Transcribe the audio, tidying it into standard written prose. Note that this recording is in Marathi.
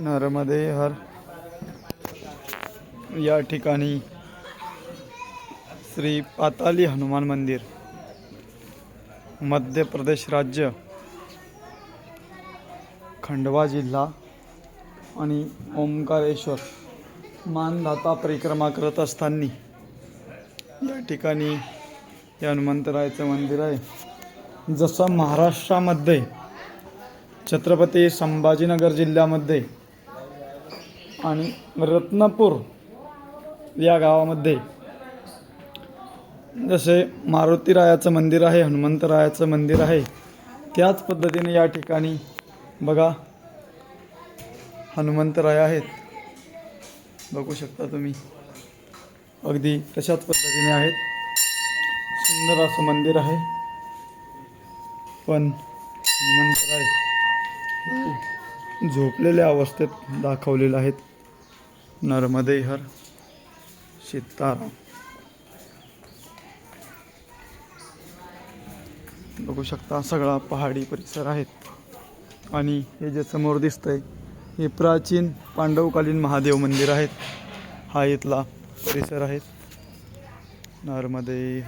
नर्मदे हर या ठिकाणी श्री पाताली हनुमान मंदिर, मध्य प्रदेश राज्य, खंडवा जिल्हा आणि ओंकारेश्वर मानधाता परिक्रमा करत असताना या ठिकाणी हे हनुमंतरायाचं मंदिर आहे। जसं महाराष्ट्रामध्ये छत्रपती संभाजीनगर जिल्ह्यामध्ये आणि रत्नापूर या गावामध्ये जसे मारुतीरायाचं मंदिर आहे, हनुमंतरायाचं मंदिर आहे, त्याच पद्धतीने या ठिकाणी बघा हनुमंतराय आहेत, बघू शकता तुम्ही, अगदी तशाच पद्धतीने आहेत। सुंदर असं मंदिर आहे, पण हनुमंतराय झोपलेल्या अवस्थेत दाखवलेले आहेत। नर्मदे हर सीताराम, बघू शकता सगळा पहाडी परिसर आहेत। आणि हे जे समोर दिसतंय हे प्राचीन पांडवकालीन महादेव मंदिर आहेत। हा इथला परिसर आहे। नर्मदे